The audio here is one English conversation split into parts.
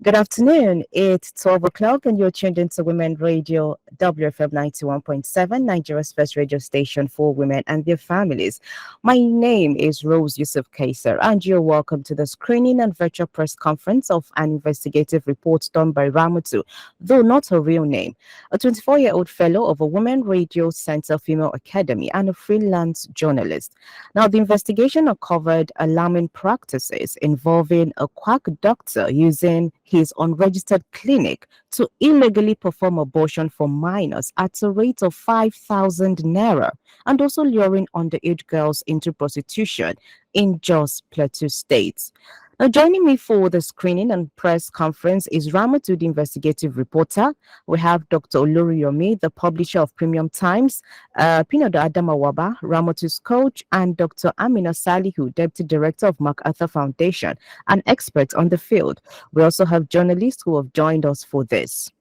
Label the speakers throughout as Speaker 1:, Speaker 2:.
Speaker 1: Good afternoon. It's 12 o'clock, and you're tuned into Women Radio WFM 91.7, Nigeria's first radio station for women and their families. My name is Rose Yusuf Kaiser, and you're welcome to the screening and virtual press conference of an investigative report done by Ramatu, though not her real name, a 24-year-old fellow of a Women Radio Center Female Academy and a freelance journalist. Now, the investigation uncovered alarming practices involving a quack doctor using his unregistered clinic to illegally perform abortion for minors at a rate of 5,000 Naira, and also luring underage girls into prostitution in Jos Plateau State. Now, joining me for the screening and press conference is Ramatu, the investigative reporter. We have Dr. Oloriyomi, the publisher of Premium Times, Pinodo Adamawaba, Ramatu's coach, and Dr. Amina Salihu, deputy director of MacArthur Foundation, an expert on the field. We also have journalists who have joined us for this.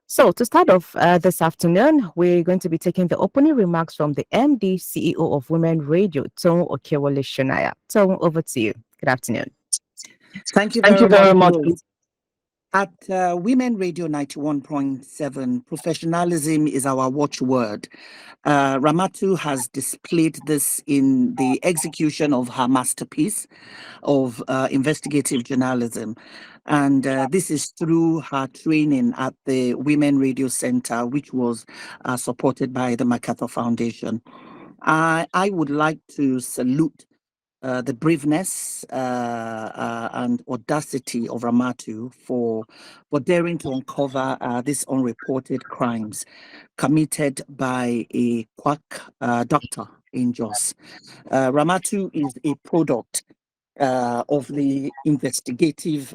Speaker 1: So, to start off this afternoon, we're going to be taking the opening remarks from the MD, CEO of Women Radio, Tom Okewole Shonaya. Tom, over to you. Good afternoon.
Speaker 2: Thank you very much. At Women Radio 91.7, professionalism is our watchword. Ramatu has displayed this in the execution of her masterpiece of investigative journalism. And this is through her training at the Women Radio Center, which was supported by the MacArthur Foundation. I would like to salute the braveness and audacity of Ramatu for daring to uncover these unreported crimes committed by a quack doctor in Jos. Ramatu is a product of the investigative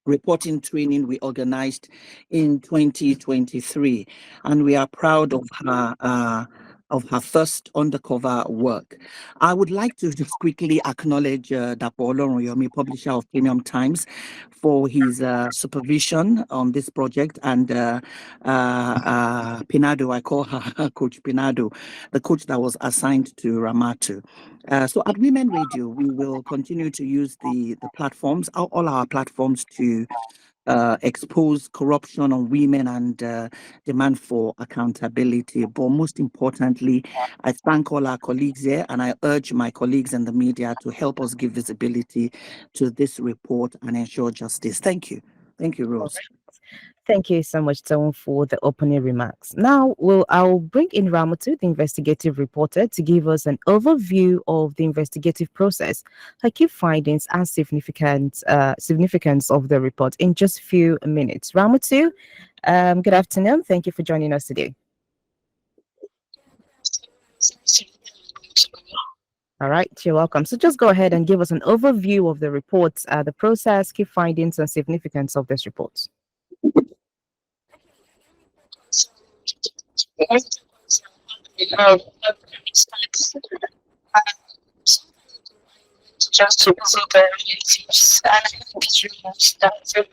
Speaker 2: reporting training we organized in 2023, and we are proud of her first undercover work. I would like to just quickly acknowledge Dapo Oloriyomi, publisher of Premium Times, for his supervision on this project, and Pinado, I call her Coach Pinado, the coach that was assigned to Ramatu. So at Women Radio, we will continue to use the platforms, all our platforms, to expose corruption on women and demand for accountability. But most importantly, I thank all our colleagues here, and I urge my colleagues in the media to help us give visibility to this report and ensure justice. Thank you. Thank you, Rose.
Speaker 1: Thank you so much, Tom, for the opening remarks. Now, I'll bring in Ramatu, the investigative reporter, to give us an overview of the investigative process, her key findings, and significance of the report in just a few minutes. Ramatu, good afternoon. Thank you for joining us today. All right, you're welcome. So just go ahead and give us an overview of the report, the process, key findings, and significance of this report.
Speaker 3: Just to visit the relatives, and I think it's really started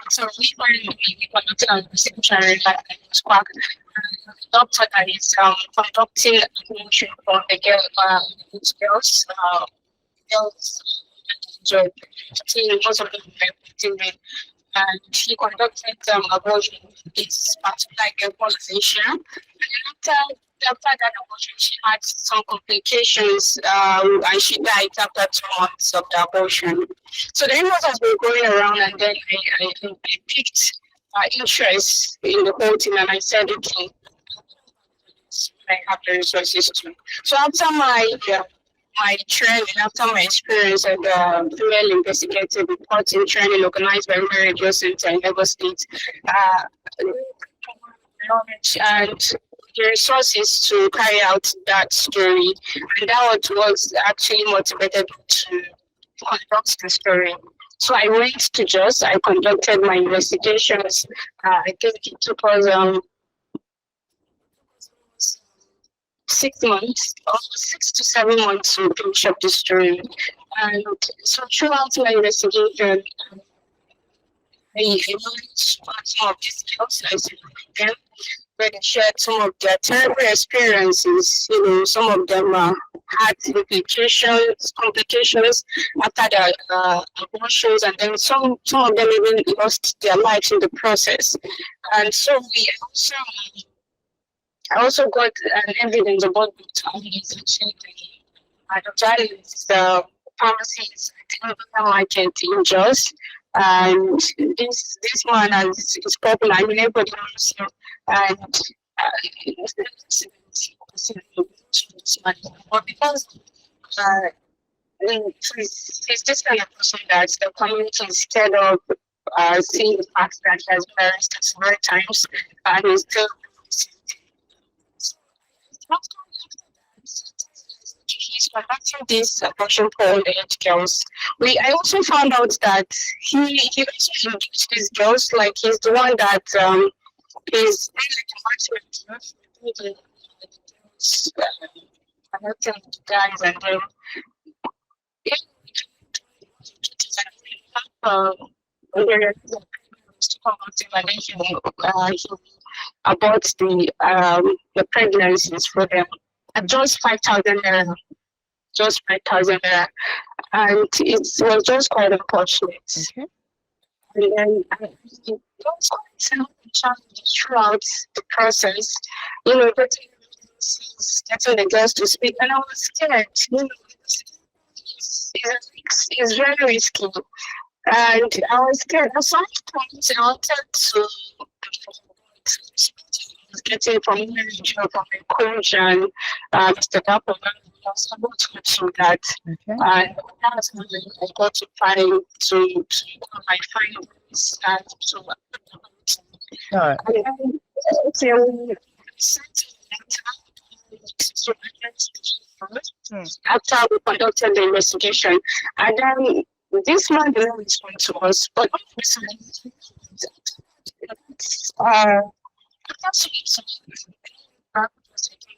Speaker 3: so we conducted an investigation like this quack. The doctor that is conducting admission for the girls, to see most of them were, and he conducted abortion. It's like a organization. And after that abortion, she had some complications, and she died after 2 months of the abortion. So the news has been going around, and then I picked interest in the whole thing, and I said, okay, I have the resources to. So after my training, after my experience at the female investigative reporting training organized by Women Radio Center in Lagos State, knowledge and the resources to carry out that story, and that was actually motivated to conduct the story. So I went to Jos, I conducted my investigations. I think it took us 6 months, almost 6 to 7 months to finish up the story. And so throughout my investigation, I learned some of these skills. I said, okay, where they shared some of their terrible experiences. Some of them had complications after their abortions, and then some of them even lost their lives in the process. And so I also got an evidence about Dr. Ali's actually Dr. Ali's pharmacies at the market in Jos. And this man is popular. I mean, everybody knows him. And but because he's this kind of person that the community is scared of seeing the fact that he has been arrested several times and he's still he's conducting this abortion for underage girls. I also found out that he also engaged these girls, like he's the one that is connecting the guys and then about the pregnancies for them at just 5,000 naira, and it was just quite unfortunate.
Speaker 1: Okay.
Speaker 3: And then it was quite challenging throughout the process, getting the girls to speak, and I was scared. It's very risky. And I was scared. At some point, I wanted to getting from from a coach and Mr. Dapper. I was able to do that.
Speaker 1: Okay.
Speaker 3: And that's when I got to my findings and to.
Speaker 1: All right.
Speaker 3: After we conducted the investigation, and then this man didn't respond to us, but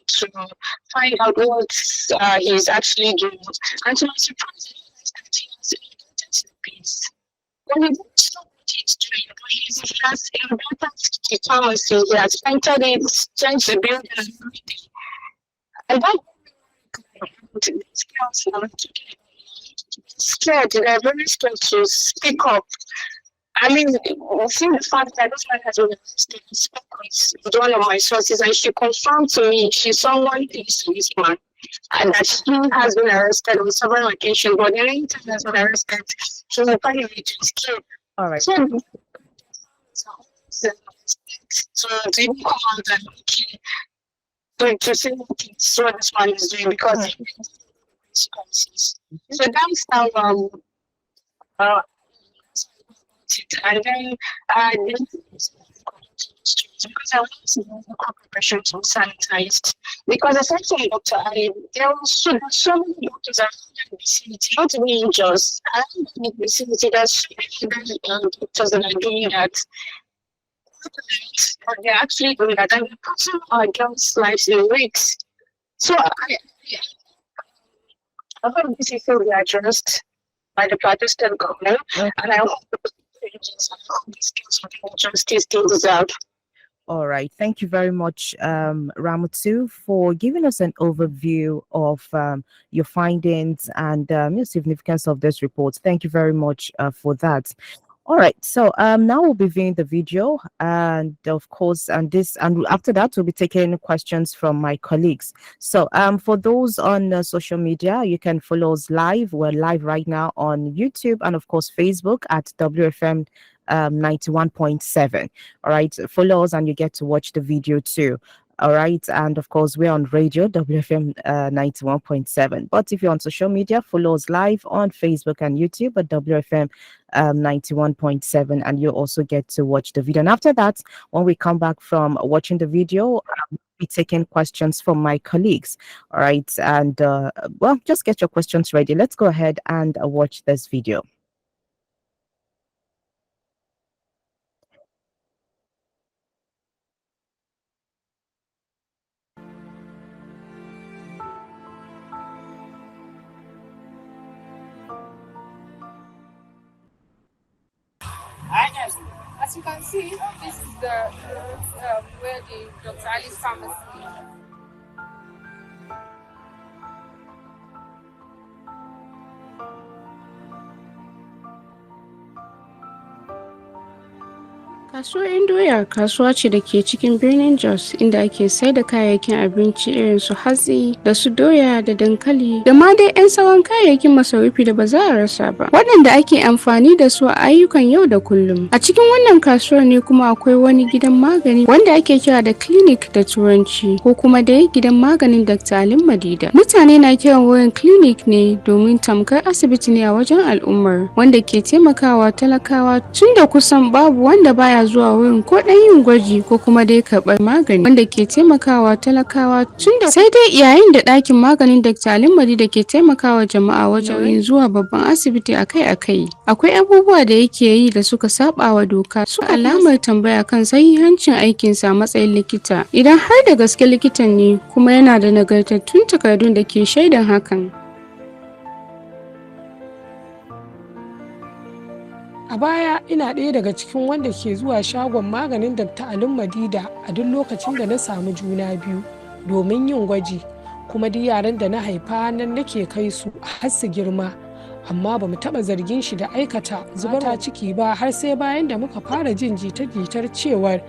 Speaker 3: to find out what he's actually doing, and to my surprise, he has invited to the piece. When he didn't stop what he's doing, but he has invited the pharmacy, he has entered it, changed the building, and everything. And that scared, they're very scared to speak up. I mean, seeing the fact that this man has been arrested with one of my sources, and she confirmed to me she's someone close to this man, and that she has been arrested on several occasions, but the only time he has been arrested, she was probably to escape.
Speaker 1: All right.
Speaker 3: So to even come out and to say what this man is doing, because so that's how and then because I want to know the corporation to be sanitized, because essentially, Dr. Ali, there are so many doctors around the vicinity, not only in Jos, around the vicinity. There's so many doctors that are doing that. But they're actually doing that, and they're putting our girls' lives in risks. So I hope this issue will be addressed by the Plateau State government, and I hope these kids will get justice they deserve.
Speaker 1: All right. Thank you very much, Ramatu, for giving us an overview of your findings and the significance of this report. Thank you very much for that. All right, so now we'll be viewing the video, and of course, and after that, we'll be taking questions from my colleagues. So for those on social media, you can follow us live. We're live right now on YouTube and of course Facebook at WFM 91.7. All right, follow us and you get to watch the video too. All right, and of course we're on radio WFM 91.7. But if you're on social media, follow us live on Facebook and YouTube at WFM 91.7, and you also get to watch the video. And after that, when we come back from watching the video, we'll be taking questions from my colleagues. All right, and well, just get your questions ready. Let's go ahead and watch this video.
Speaker 4: As you can see, this is the where the Dr. Ali's pharmacy is.
Speaker 5: Kasuwar 'Yan Doya kasuwa ce da ke cikin birnin Jos inda ake sai da kayayyakin abinci irin su hatsi da su doya da dankali da ma dai 'yan sauran kayayyakin masarufi da ba za a rasa ba, waɗanda ake amfani da su a ayyukan yau da kullum. A cikin wannan kasuwar ne kuma akwai wani gidan magani wanda ake kira da clinic da turanci ko kuma dai gidan maganin Dr. Alim Madida. Mutane na kiran wurin clinic ne domin tamkar asibiti ne a wajen al'ummar wanda ke taimakawa talakawa tunda kusan babu wanda baya zuwa wurin ko dan yin gwaji ko kuma dai karɓar magani wanda ke taimakawa talakawa tunda sai dai yayin da ɗakin maganin Dr. Alim Madida ke taimakawa jama'a wajen yin zuwa babban asibiti akai-akai. Akwai abubuwa da yake yi da suka saba wa doka su alamar tambaya kan sahihancin aikinsa a matsayin likita idan har da gaske likitan ne kuma yana da nagartattun takardun da ke shaidan hakan.
Speaker 6: A baya ina ɗaya daga cikin wanda ke zuwa shagon maganin Dr. Alim Madida a duk lokacin da na samu juna biyu domin yin gwaji, kuma duk yaran da na haifa nan nake kai su har su girma. Amma ba mu taɓa zargin shi da aikata zubarwa ciki ba har sai bayan da muka fara jin jita-jitar cewar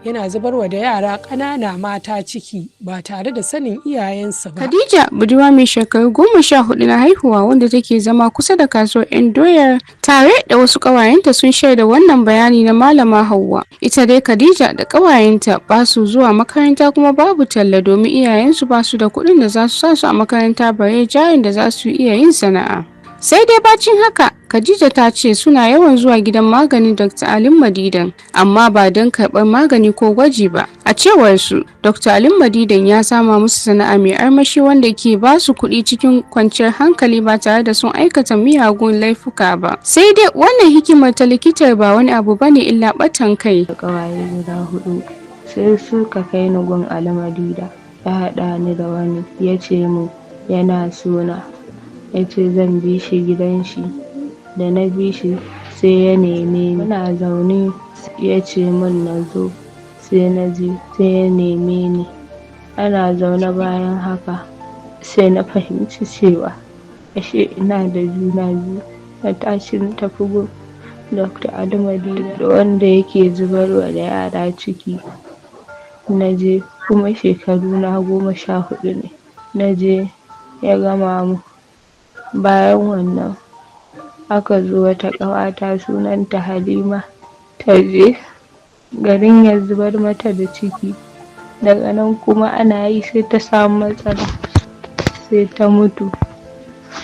Speaker 6: yana zubarwa da yara ƙanana mata ciki ba tare da sanin iyayensu ba.
Speaker 5: Khadija budurwa mai shekaru 14 na haihuwa wanda take zama kusa da kasuwar 'Yan Doyar tare da wasu ƙawayenta sun shaida wannan bayani na Malama Hauwa. Ita dai Khadija da ƙawayenta ba su zuwa makaranta kuma babu talla domin iyayensu ba su da kuɗin da za su sa su a makaranta bare jarin da za su iya yin sana'a. Sai dai bacin haka Khadija ta ce suna yawan zuwa gidan maganin Dr. Alim Madidan amma ba don karɓar magani ko gwaji ba. A cewar su, Dr. Alim Madidan ya sama musu sana'a mai armashi wanda ke ba su kuɗi cikin kwanciyar hankali ba tare da sun aikata miyagun laifuka ba. Sai dai wannan hikimar ta likitar ba wani abu bane illa ɓatan kai.
Speaker 7: Ƙawaye guda 4 sai suka kai ni gun Alim Madida, ya haɗa ni da wani ya ce mu yana sona. Ya ce zan bi shi gidan shi, da na bi shi sai ya neme ni. Muna zaune ya ce min na zo, sai na je sai ya neme ni. Ana zaune bayan haka sai na fahimci cewa ashe ina da juna biyu. Na tashi na tafi gun Dr. Alim Madida da wanda yake zubarwa da yara ciki. Na je kuma shekaruna 14 ne. Na je ya gama mu. Bayan wannan aka zo wata ƙawata sunanta Halima ta je garin ya zubar mata da ciki, daga nan kuma ana yi sai ta samu matsala sai ta mutu.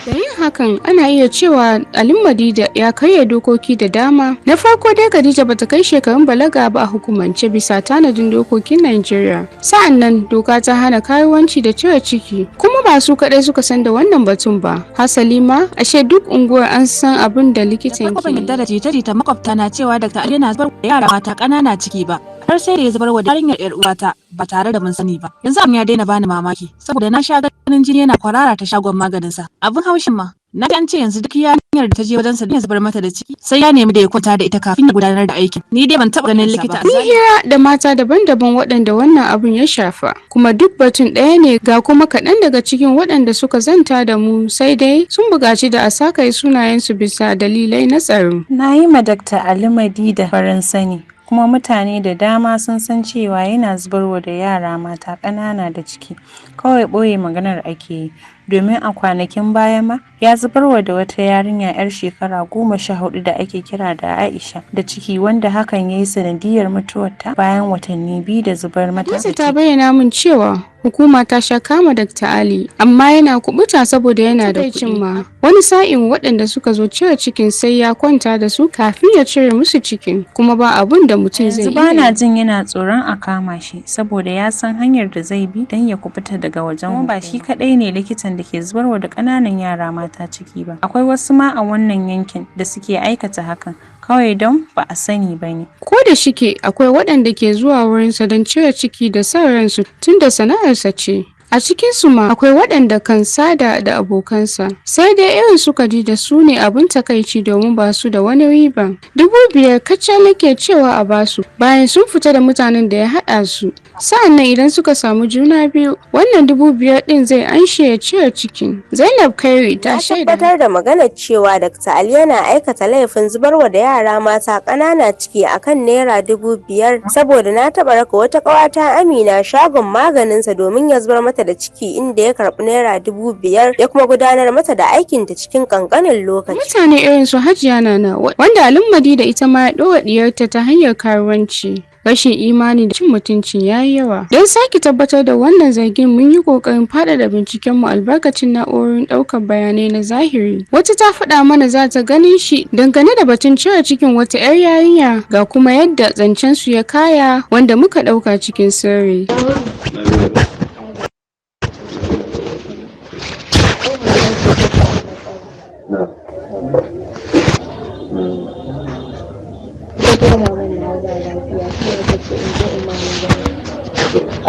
Speaker 5: Da yin hakan ana iya cewa Alim Madida ya karya dokoki da dama. Na farko dai Khadija bata kai shekarun balaga ba a hukumance bisa tanadin dokokin Najeriya. Sa'annan doka ta hana karuwanci da cire ciki, kuma ba su kadai suka san da wannan batun ba. Hasali ma ashe duk unguwar an san abin da likitan ke.
Speaker 8: Ban yarda da jita-jita makwabta na cewa Dr. Ali yana zubar da yara mata ƙanana ciki ba. Har sai da ya zubar wa yarinyar yar uwata ba tare da mun sani ba. Yanzu abin ya daina bani mamaki saboda na sha ganin jini yana kwarara ta shagon maganin sa. Abin haushin ma na ji an ce yanzu duk yarinyar da ta je wajen sa ya zubar mata da ciki sai ya nemi da ya kwanta da ita kafin ya gudanar da aikin. Ni dai ban taba ganin likita.
Speaker 5: Mun hira da mata daban-daban waɗanda wannan abun ya shafa, kuma duk batun ɗaya ne. Ga kuma kaɗan daga cikin waɗanda suka zanta da mu, sai dai sun buƙaci da a sakaye sunayensu bisa dalilai na tsaro.
Speaker 9: Na yi ma Dr. Alim Madida farin sani, kuma mutane da dama sun san cewa yana zubarwa da yara mata ƙanana da ciki, kawai ɓoye maganar ake yi. Domin a kwanakin baya ma ya zubarwa da wata yarinya 'yar shekara 14 da ake kira da Aisha da ciki, wanda hakan ya yi sanadiyar mutuwarta bayan watanni 2 da zubar mata da ciki.
Speaker 5: Ta bayyana min cewa hukuma ta sha kama Dr. Ali amma yana kubuta saboda yana da kuɗi. Ma wani sa'in waɗanda suka zo cire cikin sai ya kwanta da su kafin ya cire musu cikin, kuma ba abun da mutum zai yi.
Speaker 9: Yanzu bana jin yana tsoron a kama shi saboda ya san hanyar da zai bi don ya kubuta daga wajen. Kuma ba shi kaɗai ne likitan da ke zubarwa da ƙananan yara mata ciki ba. Akwai wasu ma a wannan yankin da suke aikata hakan kawai don ba a sani ba ne.
Speaker 5: Ko da shike akwai waɗanda ke zuwa wurinsa don cire ciki da son ransu tun da sana'arsa ce. A cikinsu ma akwai waɗanda kan sada da abokansa, sai dai irin su Khadija su ne abin takaici domin ba su da wani riba. 5,000 kacal nake cewa a basu bayan sun fita da mutanen da ya haɗa su. Sa'annan idan suka samu juna biyu, wannan 5,000 ɗin zai anshe ya cire cikin. Zainab Kairi ta shaida.
Speaker 10: tabbatar da maganar cewa Dr. Ali yana aikata laifin zubarwa da yara mata ƙanana ciki akan naira 5,000 saboda na taɓa raka wata ƙawata Amina shagon maganinsa domin ya zubar mata da ciki inda ya karɓi naira 5,000 ya kuma gudanar mata da aikinta cikin ƙanƙanin lokaci.
Speaker 5: Mutane irin su Hajiya Nana wanda Alummadi da ita ma ya ɗora ɗiyarta ta hanyar karuwanci. Rashin imani da cin mutunci ya yi yawa. Don sake tabbatar da wannan zargin mun yi ƙoƙarin faɗaɗa bincikenmu albarkacin na'urorin ɗaukar bayanai na zahiri. Wata ta faɗa mana za ta ganin shi dangane da batun cire cikin wata 'yar yarinya ga kuma yadda zancen su ya kaya wanda muka ɗauka cikin sirri.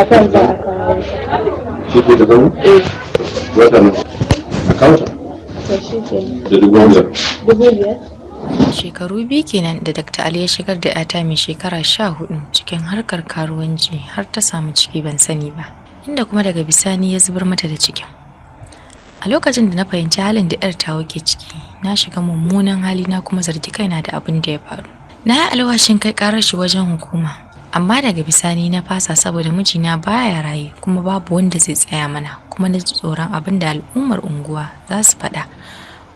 Speaker 7: akan za a kawo
Speaker 11: shi ke da zama? Wata ne a kawo ta?
Speaker 7: shi ke
Speaker 11: Da 5,000.
Speaker 7: 5,000?
Speaker 12: Shekaru biyu kenan da Dr. Ali ya shigar da 'yata mai shekara 14 cikin harkar karuwanci har ta samu ciki ban sani ba, inda kuma daga bisani ya zubar mata da cikin. A lokacin da na fahimci halin da 'yar tawa ke ciki, na shiga mummunan hali na kuma zargi kaina da abin da ya faru. Na yi alwashin kai karar shi wajen hukuma, amma daga bisani na fasa saboda mijina baya raye kuma babu wanda zai tsaya mana, kuma na ji tsoron abin da al'ummar unguwa za su faɗa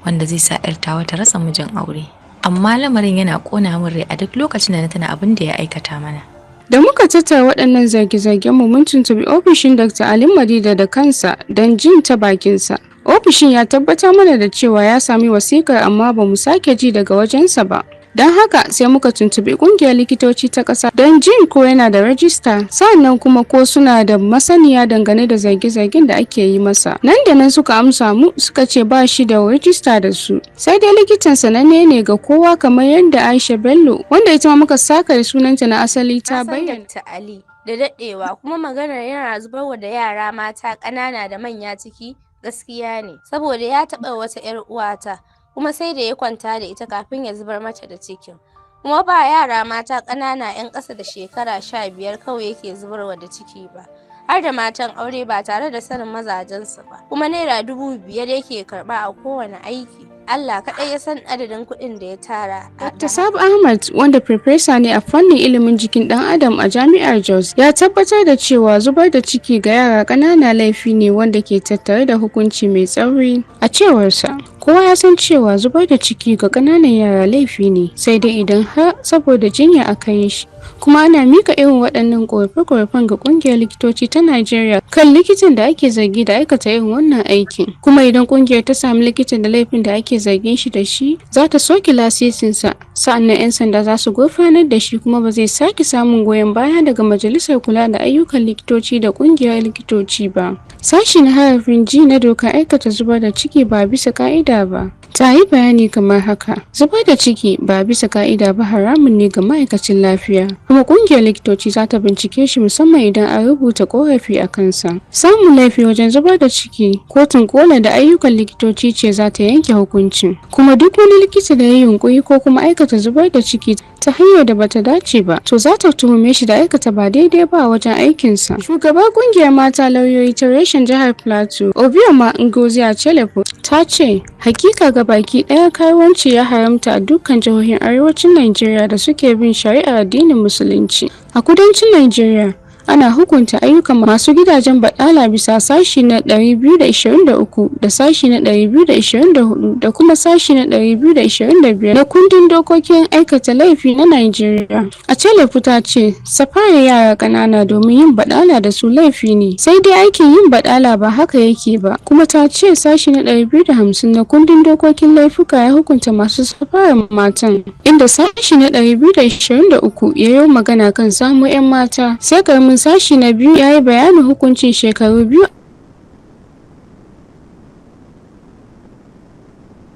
Speaker 12: wanda zai sa 'yar tawa ta rasa mijin aure. Amma lamarin yana ƙona min rai a duk lokacin da na tuna abin da ya aikata mana.
Speaker 5: Da muka tattara waɗannan zarge-zargen mu mun tuntubi ofishin Dr. Ali Madida da kansa don jin ta bakinsa. Ofishin ya tabbatar mana da cewa ya sami wasikar amma ba mu sake ji daga wajensa ba. Don haka sai muka tuntubi ƙungiyar likitoci ta ƙasa don jin ko yana da rajista, sannan kuma ko suna da masaniya dangane da zarge-zargen da ake yi masa. Nan da nan suka amsa mu suka ce ba shi da rajista da su. Sai dai likitan sananne ne ga kowa kamar yadda Aisha Bello wanda ita ma muka saka da sunanta na asali ta bayyana.
Speaker 10: Dr. Ali da daɗewa kuma maganar yana zubarwa da yara mata ƙanana da manya ciki gaskiya ne saboda ya taɓa wata 'yar uwata kuma sai da ya kwanta da ita kafin ya zubar mata da cikin. Kuma ba yara mata ƙanana 'yan ƙasa da shekara 15 kawai yake zubarwa da ciki ba, har da matan aure ba tare da sanin mazajensu ba, kuma naira 5,000 yake karɓa a kowane aiki. Allah kaɗai ya san adadin kuɗin da ya tara.
Speaker 5: Dr. Sabu Ahmad wanda farfesa ne a fannin ilimin jikin ɗan adam a jami'ar Jos ya tabbatar da cewa zubar da ciki ga yara ƙanana laifi ne wanda ke tattare da hukunci mai tsauri. A cewarsa, kowa ya san cewa zubar da ciki ga ƙananan yara laifi ne, sai dai idan har saboda jinya aka yi shi. Kuma ana mika irin waɗannan ƙorafe-ƙorafen ga ƙungiyar likitoci ta Najeriya kan likitan da ake zargi da aikata irin wannan aikin. Kuma idan ƙungiyar ta sami likitan da laifin da ake zargin shi da shi, za ta soke lasisinsa, sa'annan 'yan sanda za su gurfanar da shi kuma ba zai sake samun goyon baya daga majalisar kula da ayyukan likitoci da ƙungiyar likitoci ba. Sashi na harafin G na dokar aikata zubar da ciki ba bisa ka'ida ba ta yi bayani kamar haka: zubar da ciki ba bisa ka'ida ba haramun ne ga ma'aikacin lafiya, kuma ƙungiyar likitoci za ta bincike shi musamman idan an rubuta ƙorafi a kansa. Samun laifi wajen zubar da ciki, kotun kola da ayyukan likitoci ce za ta yanke hukuncin, kuma duk wani likita da ya yi yunƙuri ko kuma aikata zubar da ciki ta hanyar da bata dace ba, to za ta tuhume shi da aikata ba daidai ba wajen aikinsa. Shugabar ƙungiyar mata lauyoyi ta reshen jihar Plateau, Obioma Ngozi Achelepo, ta ce hakika ga baki ɗaya karuwanci ya haramta a dukkan jihohin arewacin Najeriya da suke bin shari'ar addinin Musulunci. A kudancin Najeriya, ana hukunta ayyukan masu gidajen baɗala bisa sashi na 223 da sashi na 224 da kuma sashi na 225 na kundin dokokin aikata laifi na Najeriya. A Chelefu ta ce safarar yara ƙanana domin yin baɗala da su laifi ne, sai dai aikin yin baɗala ba haka yake ba. Kuma ta ce sashi na 250 na kundin dokokin laifuka ya hukunta masu safarar matan, inda sashi na 223 ya yi magana kan samu 'yan mata, sai karamin sashi na 2 ya yi bayanin hukuncin shekaru 2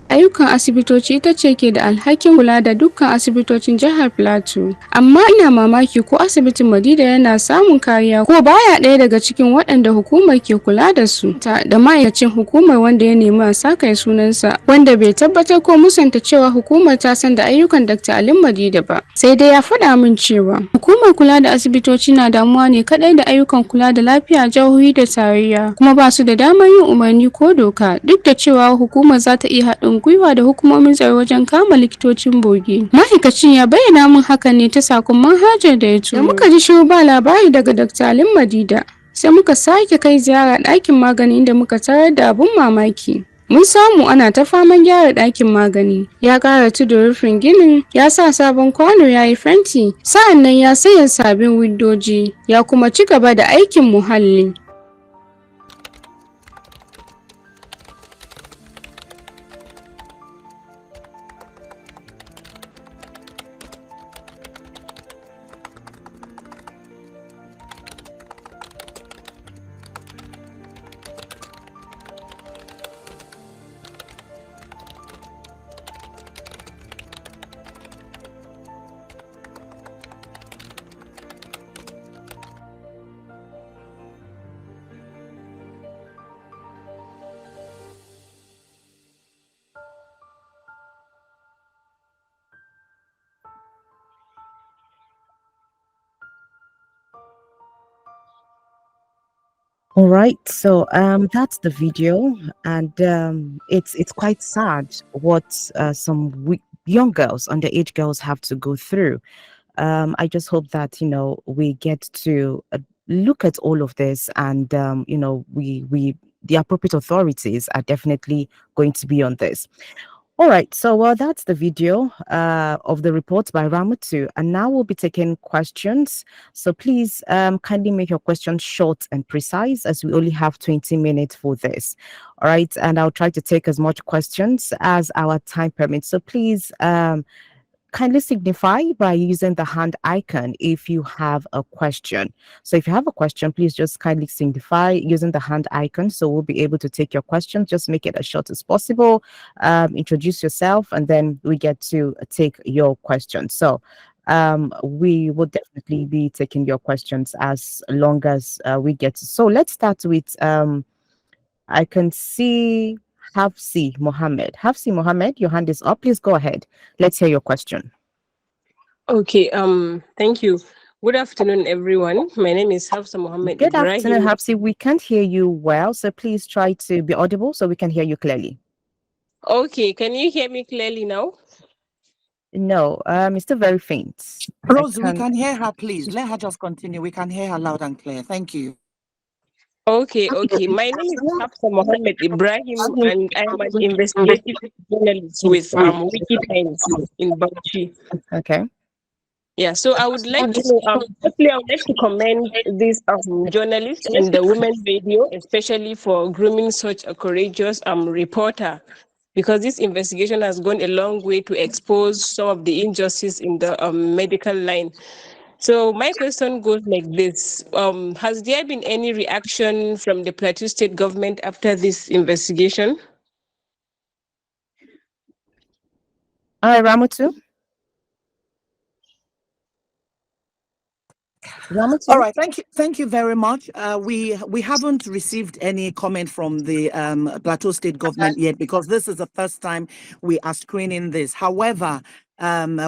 Speaker 5: ayyukan asibitoci ita ce ke da alhakin kula da dukkan asibitocin jihar Plateau. Amma ina mamaki ko asibitin Madida yana samun kariya ko baya ɗaya daga cikin waɗanda hukumar ke kula da su. Da ma'aikacin hukumar wanda ya nemi a saka sunansa wanda bai tabbatar ko musanta cewa hukumar ta san da ayyukan Dr. Ali Madida ba. Sai dai ya faɗa min cewa hukumar kula da asibitoci na damuwa ne kaɗai da ayyukan kula da lafiya jihohi da tarayya kuma ba su da damar yin umarni ko doka duk da cewa hukumar za ta iya haɗin gwiwa da hukumomin tsaro wajen kama likitocin bogi. Ma'aikacin ya bayyana min hakan ne ta sakon manhajar da ya turo. Da muka ji shiru ba labari daga Dr. Ali Madida sai muka sake kai ziyara ɗakin magani inda muka tarar da abun mamaki. Mun samu ana ta faman gyara ɗakin magani. Ya ƙara tudun rufin ginin, ya sa sabon kwano ya yi fenti, sa'an nan ya sanya sabbin windoji, ya kuma ci gaba da aikin muhalli.
Speaker 1: All right, so that's the video, and it's quite sad what young girls, underage girls, have to go through. I just hope that we get to look at all of this, and we the appropriate authorities are definitely going to be on this. All right, so that's the video of the report by Ramatu, and now we'll be taking questions. So please kindly make your questions short and precise, as we only have 20 minutes for this. All right, and I'll try to take as much questions as our time permits. So please kindly signify by using the hand icon if you have a question. So if you have a question, please just kindly signify using the hand icon, so we'll be able to take your question. Just make it as short as possible. Introduce yourself, and then we get to take your question. So we will definitely be taking your questions as long as we get to. So let's start with I can see Hafsi Mohammed. Hafsi Mohammed, your hand is up. Please go ahead. Let's hear your question.
Speaker 13: Okay, thank you. Good afternoon, everyone. My name is Hafsa Mohammed
Speaker 1: Good
Speaker 13: Ibrahim.
Speaker 1: afternoon, Hafsi. We can't hear you well, so please try to be audible so we can hear you clearly.
Speaker 13: Okay, can you hear me clearly now?
Speaker 1: No, it's still very faint.
Speaker 2: Rose, we can hear her, please. Let her just continue. We can hear her loud and clear. Thank you.
Speaker 13: Okay. My name is Hafsa Mohammed Ibrahim, and I'm an investigative journalist with Wiki Times in Bauchi.
Speaker 1: Okay.
Speaker 13: Yeah, so I would like to firstly, I would like to commend this journalist and the Women Radio, especially for grooming such a courageous reporter, because this investigation has gone a long way to expose some of the injustice in the medical line. So my question goes like this. Has there been any reaction from the Plateau State government after this investigation?
Speaker 1: Ramatu?
Speaker 2: All right, thank you very much. We haven't received any comment from the Plateau State government yet, because this is the first time we are screening this. However,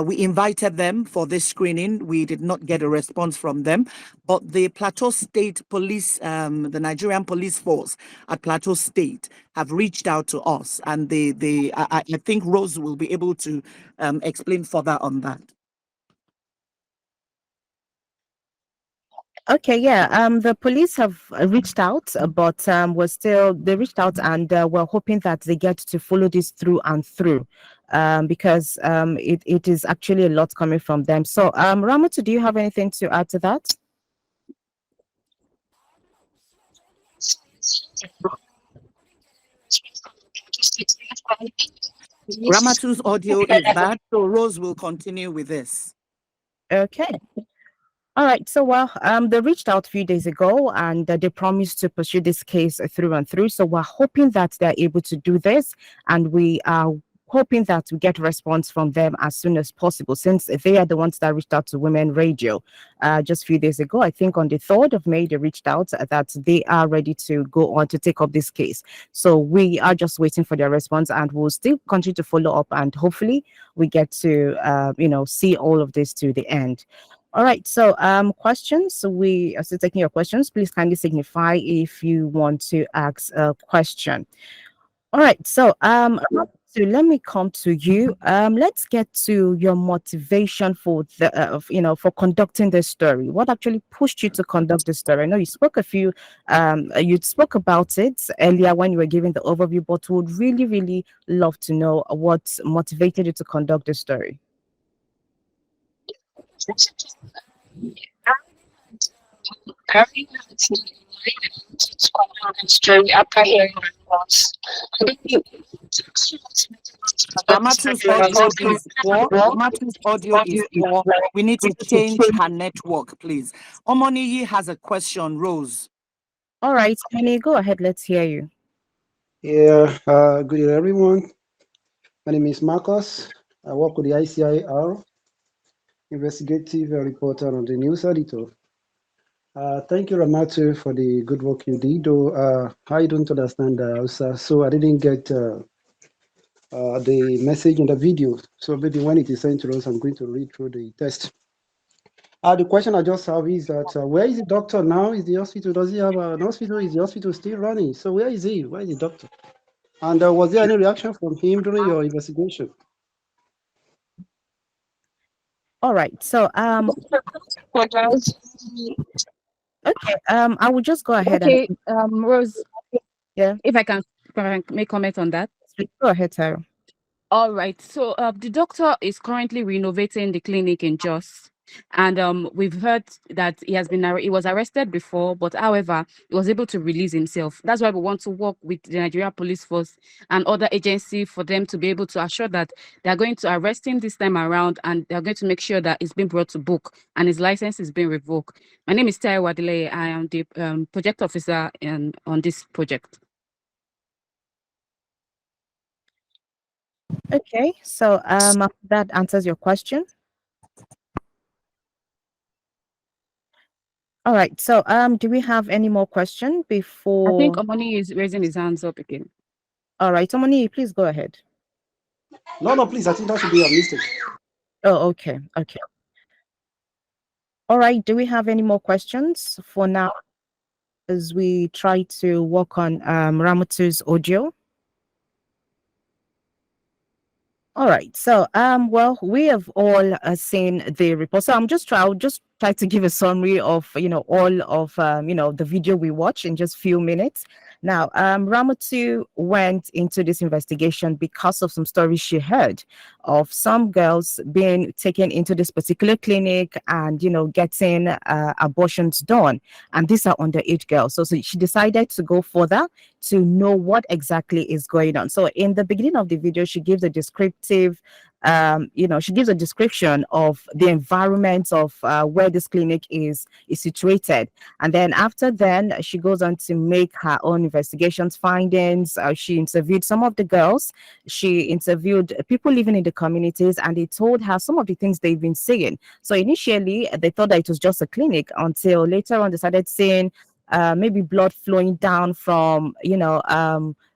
Speaker 2: we invited them for this screening. We did not get a response from them, but the Plateau State Police, the Nigerian Police Force at Plateau State, have reached out to us, and I think Rose will be able to explain further on that.
Speaker 1: Okay, yeah. The police have reached out, but they reached out, and we're hoping that they get to follow this through and through, because it is actually a lot coming from them. So, Ramatu, do you have anything to add to that?
Speaker 2: Ramatu's audio is bad, so Rose will continue with this.
Speaker 1: Okay. All right. So, they reached out a few days ago, and they promised to pursue this case through and through. So we're hoping that they're able to do this, and we are hoping that we get a response from them as soon as possible, since they are the ones that reached out to Women Radio just a few days ago. I think on the 3rd of May, they reached out that they are ready to go on to take up this case. So we are just waiting for their response, and we'll still continue to follow up, and hopefully we get to, see all of this to the end. All right, so questions. So we are still taking your questions. Please kindly signify if you want to ask a question. All right, so let me come to you. Let's get to your motivation for for conducting this story. What actually pushed you to conduct this story? I know you spoke you spoke about it earlier when you were giving the overview, but would really, really love to know what motivated you to conduct this story.
Speaker 3: Story after hearing my voice.
Speaker 2: Ramatu's audio is poor. Ramatu's audio is poor. We need to change her network, please. Omoniyi has a question, Rose.
Speaker 1: All right, Penny, go ahead. Let's hear you.
Speaker 14: Yeah, good evening, everyone. My name is Marcus. I work with the ICIR, investigative reporter on the news editor. Thank you, Ramatu, for the good work you did. Though I don't understand Hausa, so I didn't get the message in the video. So maybe when it is sent to us, I'm going to read through the text. The question I just have is that where is the doctor now? Is the hospital? Does he have an hospital? Is the hospital still running? So where is he? Where is the doctor? And was there any reaction from him during your investigation?
Speaker 1: All right. So okay. I will just go ahead.
Speaker 15: Okay, Rose.
Speaker 1: Yeah.
Speaker 15: If I can make comment on that.
Speaker 1: Go ahead, Tara.
Speaker 15: All right. So the doctor is currently renovating the clinic in Jos. And we've heard that he was arrested before, but however, he was able to release himself. That's why we want to work with the Nigeria Police Force and other agencies for them to be able to assure that they're going to arrest him this time around, and they're going to make sure that it's been brought to book and his license is being revoked. My name is Taiwo Wadile. I am the project officer on this project.
Speaker 1: Okay, so that answers your question. All right, so do we have any more questions before?
Speaker 15: I think Omoni is raising his hands up again.
Speaker 1: All right, Omoni, please go ahead.
Speaker 14: No, please, I think that should be a mistake.
Speaker 1: Oh, okay. All right, do we have any more questions for now as we try to work on Ramatu's audio? All right. So, well, we have all seen the report. So I'll just try to give a summary of, all of, the video we watched in just few minutes. Now, Ramatu went into this investigation because of some stories she heard of some girls being taken into this particular clinic and, getting abortions done. And these are underage girls. So she decided to go further to know what exactly is going on. So in the beginning of the video, she gives a descriptive she gives a description of the environment of where this clinic is situated, and then after then she goes on to make her own investigations findings. She interviewed some of the girls, she interviewed people living in the communities, and they told her some of the things they've been saying. So initially they thought that it was just a clinic, until later on they started saying maybe blood flowing down from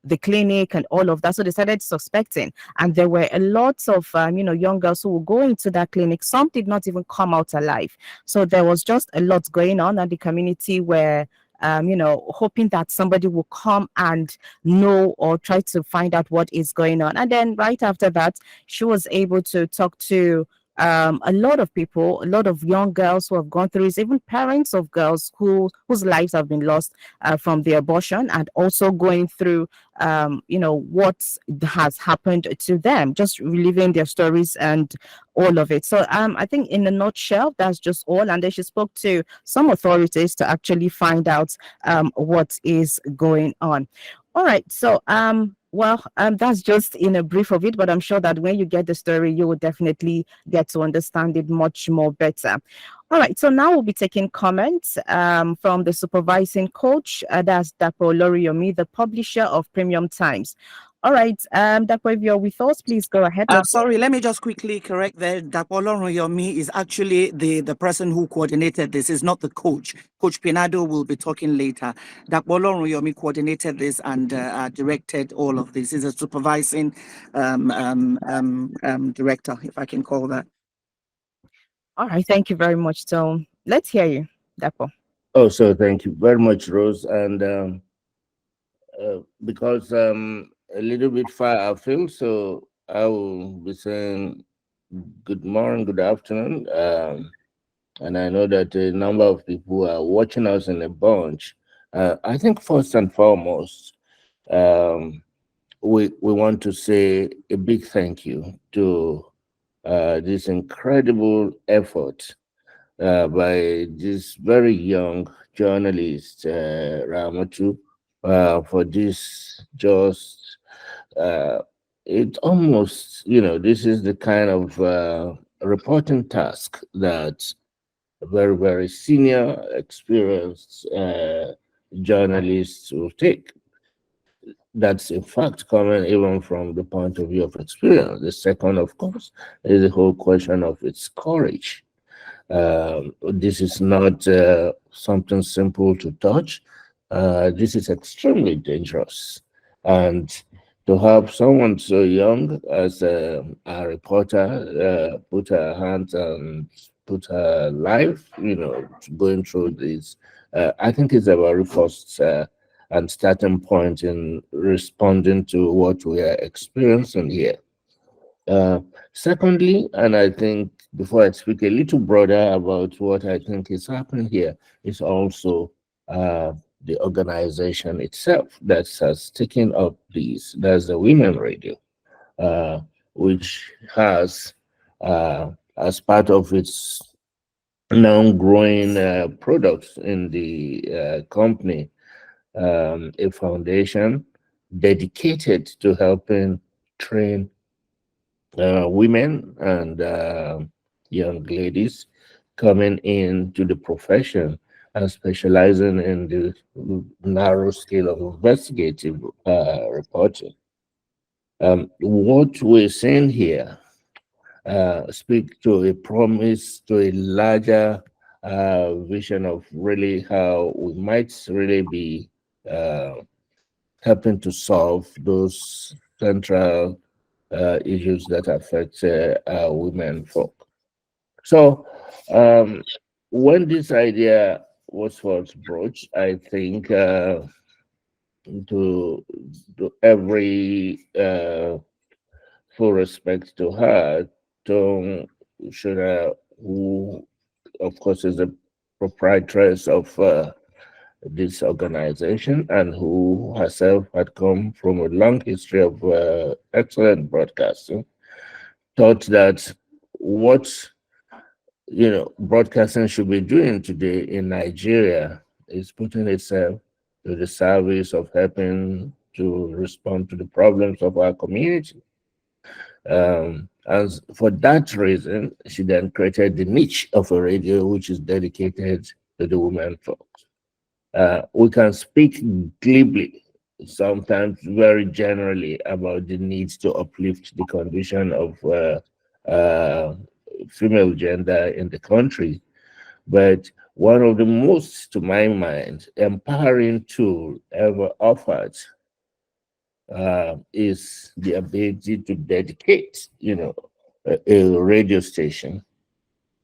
Speaker 1: the clinic and all of that. So they started suspecting, and there were a lot of young girls who would go into that clinic. Some did not even come out alive. So there was just a lot going on, and the community were hoping that somebody will come and know or try to find out what is going on. And then right after that, she was able to talk to a lot of people, a lot of young girls who have gone through it, even parents of girls whose lives have been lost from the abortion, and also going through what has happened to them, just reliving their stories and all of it. So I think in a nutshell, that's just all. And then she spoke to some authorities to actually find out what is going on. All right, so that's just in a brief of it, but I'm sure that when you get the story, you will definitely get to understand it much more better. All right, so now we'll be taking comments from the supervising coach, that's Dapo Loriyomi, the publisher of Premium Times. All right, Dapo, if you're with us, please go ahead.
Speaker 2: Sorry, let me just quickly correct there. Dapolo Yomi is actually the person who coordinated this. Is not the coach. Coach Pinado will be talking later. Dapolo Yomi coordinated this and directed all of this. He's a supervising director, if I can call that.
Speaker 1: All right, thank you very much. So let's hear you, Dapo.
Speaker 16: Oh, so thank you very much, Rose. And because a little bit far afield, so I will be saying good morning, good afternoon. And I know that a number of people are watching us in a bunch. I think first and foremost, we want to say a big thank you to this incredible effort by this very young journalist, Ramatu, for this just, it almost, this is the kind of reporting task that very, very senior, experienced journalists will take. That's in fact coming even from the point of view of experience. The second, of course, is the whole question of its courage. This is not something simple to touch. This is extremely dangerous. And to have someone so young as a reporter put her hands and put her life, going through this, I think is a very first and starting point in responding to what we are experiencing here. Secondly, and I think before I speak a little broader about what I think is happening here, is also the organization itself that has taken up these. That's the Women Radio, which has, as part of its now growing products in the company, a foundation dedicated to helping train women and young ladies coming into the profession and specializing in the narrow scale of investigative reporting. What we're seeing here speak to a promise to a larger vision of really how we might really be helping to solve those central issues that affect women folk. So when this idea was first broached, I think to every full respect to her, to Shona, who of course is the proprietress of this organization and who herself had come from a long history of excellent broadcasting, thought that what broadcasting should be doing today in Nigeria is putting itself to the service of helping to respond to the problems of our community. And for that reason, she then created the niche of a radio which is dedicated to the women folks. We can speak glibly, sometimes very generally, about the need to uplift the condition of female gender in the country. But one of the most, to my mind, empowering tool ever offered is the ability to dedicate, a radio station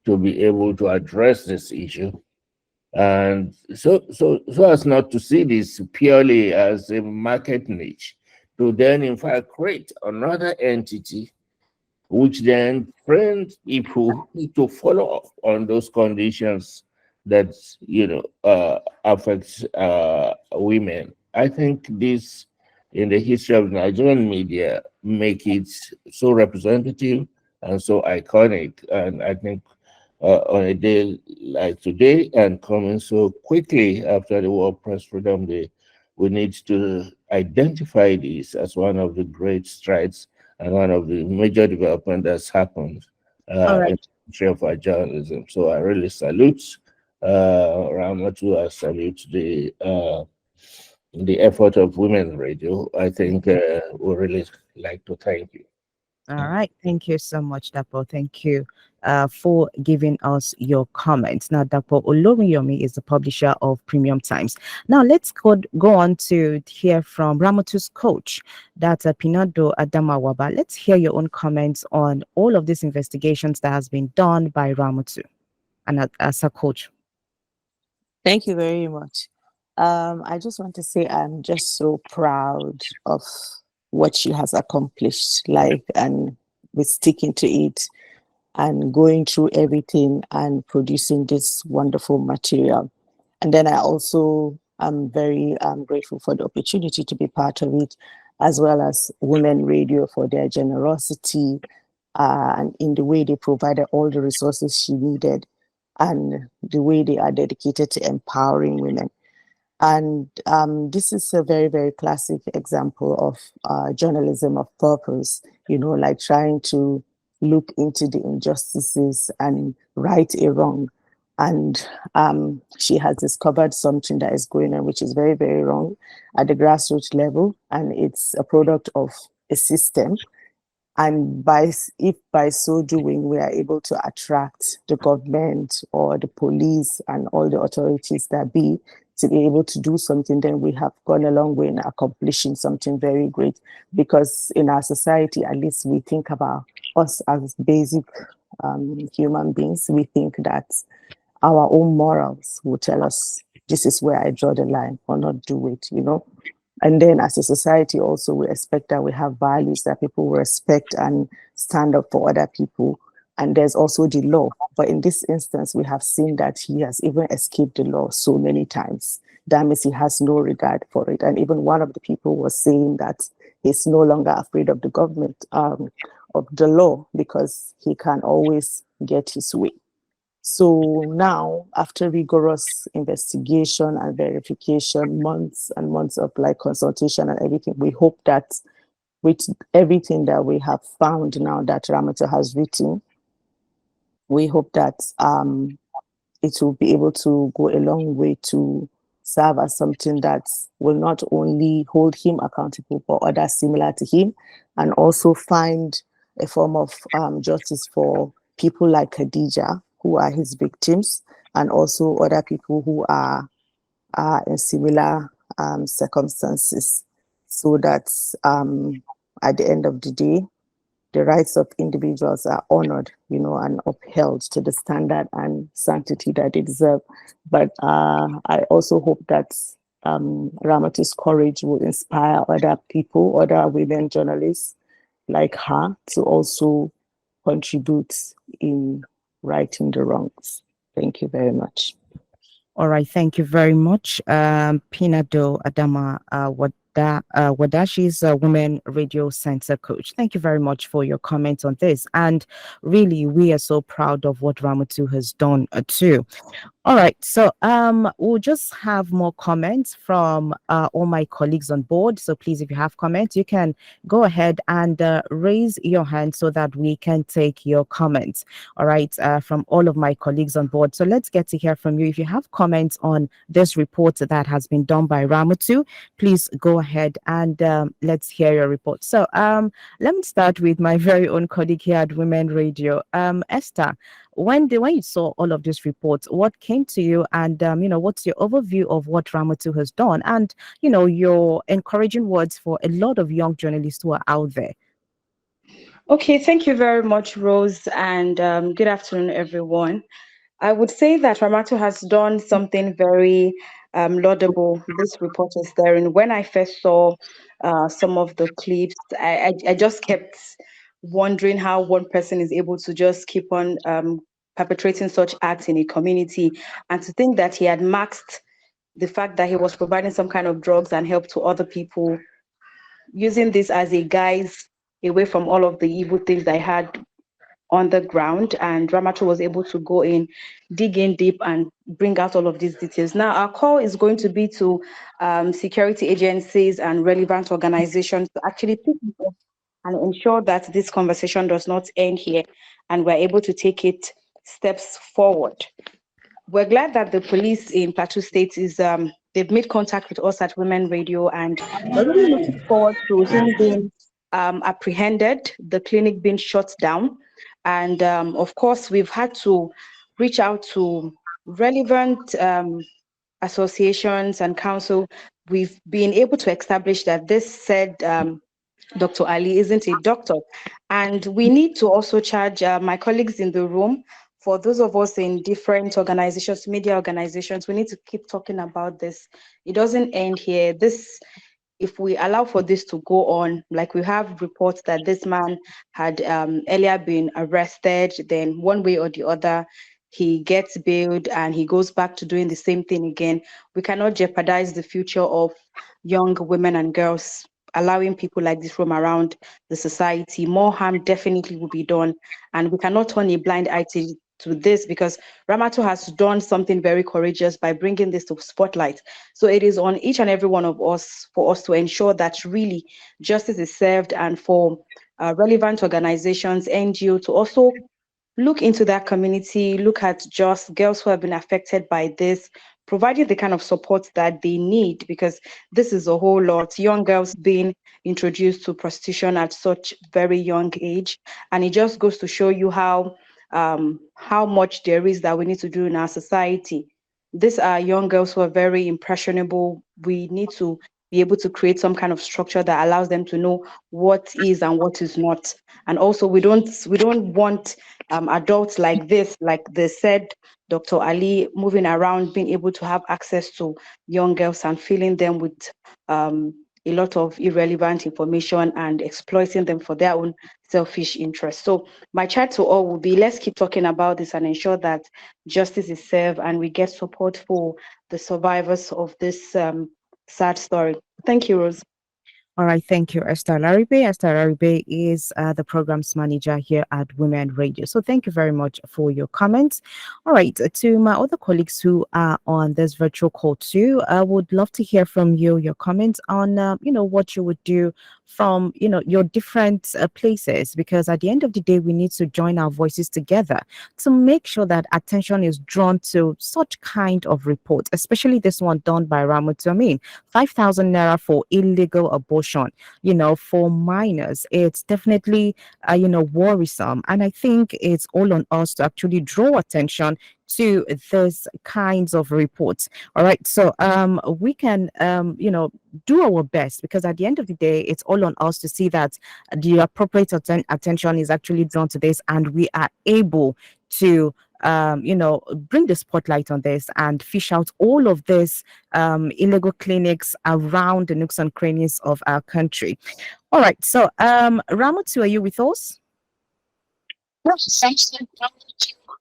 Speaker 16: to be able to address this issue. And so as not to see this purely as a market niche, to then in fact create another entity which then trains people to follow up on those conditions that affects women. I think this, in the history of Nigerian media, make it so representative and so iconic. And I think on a day like today, and coming so quickly after the World Press Freedom Day, we need to identify this as one of the great strides and one of the major developments that's happened in the history of our journalism. So I really salute Ramatu. I salute the the effort of Women Radio, I think we really like to thank you.
Speaker 1: All right. Thank you so much, Dapo. Thank you for giving us your comments. Now, Dapo Oloriyomi is the publisher of Premium Times. Now, let's go on to hear from Ramatu's coach, that's Pinado Adamawaba. Let's hear your own comments on all of these investigations that has been done by Ramatu and as a coach.
Speaker 17: Thank you very much. I just want to say I'm just so proud of what she has accomplished, and with sticking to it and going through everything and producing this wonderful material. And then I also am very grateful for the opportunity to be part of it, as well as Women Radio for their generosity and in the way they provided all the resources she needed and the way they are dedicated to empowering women. And this is a very, very classic example of journalism of purpose, like trying to look into the injustices and right a wrong. And she has discovered something that is going on, which is very, very wrong at the grassroots level. And it's a product of a system. And if by so doing, we are able to attract the government or the police and all the authorities that be to be able to do something, then we have gone a long way in accomplishing something very great. Because in our society, at least we think about us as basic human beings. We think that our own morals will tell us this is where I draw the line or not do it, And then as a society also, we expect that we have values that people will respect and stand up for other people. And there's also the law. But in this instance, we have seen that he has even escaped the law so many times. That means he has no regard for it. And even one of the people was saying that he's no longer afraid of the government, of the law, because he can always get his way. So now, after rigorous investigation and verification, months and months of consultation and everything, we hope that with everything that we have found now that Ramatu has written, we hope that it will be able to go a long way to serve as something that will not only hold him accountable, but others similar to him, and also find a form of justice for people like Khadija, who are his victims, and also other people who are in similar circumstances, so that at the end of the day, the rights of individuals are honored, and upheld to the standard and sanctity that they deserve. But I also hope that Ramatu's courage will inspire other people, other women journalists like her, to also contribute in righting the wrongs. Thank you very much.
Speaker 1: All right, thank you very much, Pinado Adama Wadashi, a Women Radio Center coach. Thank you very much for your comments on this. And really, we are so proud of what Ramatu has done too. All right, so we'll just have more comments from all my colleagues on board. So please, if you have comments, you can go ahead and raise your hand so that we can take your comments. All right, from all of my colleagues on board. So let's get to hear from you. If you have comments on this report that has been done by Ramatu, please go ahead and let's hear your report. So let me start with my very own colleague here at Women Radio, Esther. When you saw all of these reports, what came to you, and what's your overview of what Ramatu has done, and your encouraging words for a lot of young journalists who are out there?
Speaker 18: Okay, thank you very much, Rose, and good afternoon, everyone. I would say that Ramatu has done something very laudable. This report is there, and when I first saw some of the clips, I just kept wondering how one person is able to just keep on perpetrating such acts in a community, and to think that he had masked the fact that he was providing some kind of drugs and help to other people, using this as a guise away from all of the evil things that I had on the ground. And Ramatu was able to go in, dig in deep, and bring out all of these details. Now, our call is going to be to security agencies and relevant organizations to actually pick it up and ensure that this conversation does not end here, and we're able to take steps forward. We're glad that the police in Plateau State is they've made contact with us at Women Radio, and we're really looking forward to him being apprehended, the clinic being shut down. And of course, we've had to reach out to relevant associations and council. We've been able to establish that this said Dr. Ali isn't a doctor. And we need to also charge my colleagues in the room. For those of us in different organizations, media organizations, we need to keep talking about this. It doesn't end here. If we allow for this to go on, like we have reports that this man had earlier been arrested, then one way or the other, he gets bailed and he goes back to doing the same thing again. We cannot jeopardize the future of young women and girls. Allowing people like this roam around the society, more harm definitely will be done. And we cannot turn a blind eye to this, because Ramatu has done something very courageous by bringing this to spotlight. So it is on each and every one of us for us to ensure that really justice is served, and for relevant organizations, NGO, to also look into that community, look at just girls who have been affected by this, providing the kind of support that they need, because this is a whole lot. Young girls being introduced to prostitution at such very young age. And it just goes to show you how much there is that we need to do in our society. These are young girls who are very impressionable. We need to be able to create some kind of structure that allows them to know what is and what is not. And also, we don't want adults like this, like they said, Dr. Ali, moving around, being able to have access to young girls and filling them with a lot of irrelevant information and exploiting them for their own selfish interests. So my charge to all will be, let's keep talking about this and ensure that justice is served and we get support for the survivors of this sad story. Thank you, Rose.
Speaker 1: All right, thank you, Esther Laribe. Esther Laribe is the programs manager here at Women Radio. So thank you very much for your comments. All right, to my other colleagues who are on this virtual call too, I would love to hear from you, your comments on, what you would do from, your different places, because at the end of the day, we need to join our voices together to make sure that attention is drawn to such kind of report, especially this one done by Ramatu. I mean, 5,000 Naira for illegal abortion, for minors. It's definitely, worrisome. And I think it's all on us to actually draw attention to these kinds of reports. All right. So we can, do our best, because at the end of the day, it's all on us to see that the appropriate attention is actually drawn to this, and we are able to bring the spotlight on this and fish out all of this illegal clinics around the nooks and crannies of our country. All right. So Ramatu, are you with us?
Speaker 3: Yes,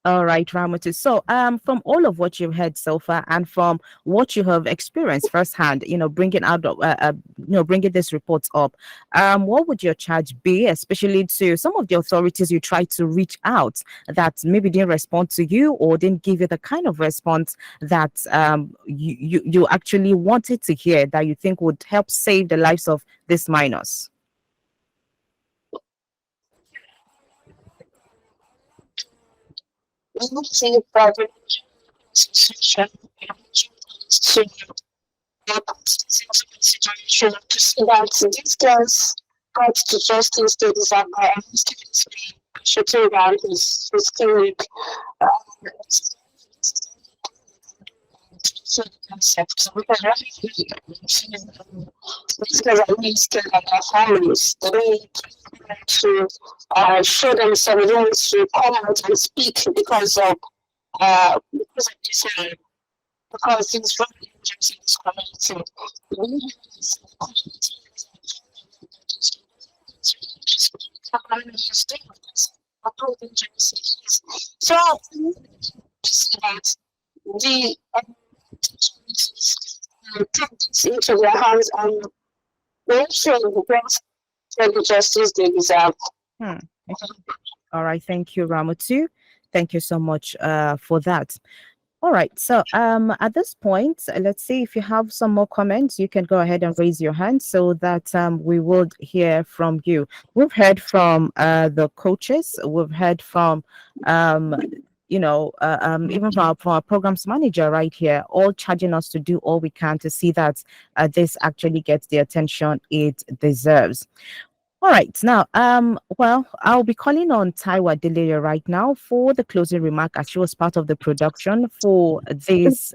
Speaker 1: all right, Ramatu. So, from all of what you've heard so far, and from what you have experienced firsthand, bringing out, bringing this report up, what would your charge be, especially to some of the authorities you tried to reach out that maybe didn't respond to you or didn't give you the kind of response that you actually wanted to hear, that you think would help save the lives of these minors?
Speaker 3: Private institution to consideration to see that these girls got to justice they deserve by Stephen's shutting down his clinic. So the concept, so we can really these girls are really scared of their families. They don't need to show themselves, they don't need to come out and speak because of this, because it's very dangerous in this community. We need this community. So to see that the take this into their hands and make sure the girls get the justice they deserve.
Speaker 1: All right, thank you, Ramatu. Thank you so much for that. All right, so at this point, let's see if you have some more comments. You can go ahead and raise your hand so that we would hear from you. We've heard from the coaches. We've heard from even from our programs manager right here, all charging us to do all we can to see that this actually gets the attention it deserves. All right, now, well, I'll be calling on Taiwa Delaya right now for the closing remark, as she was part of the production for this.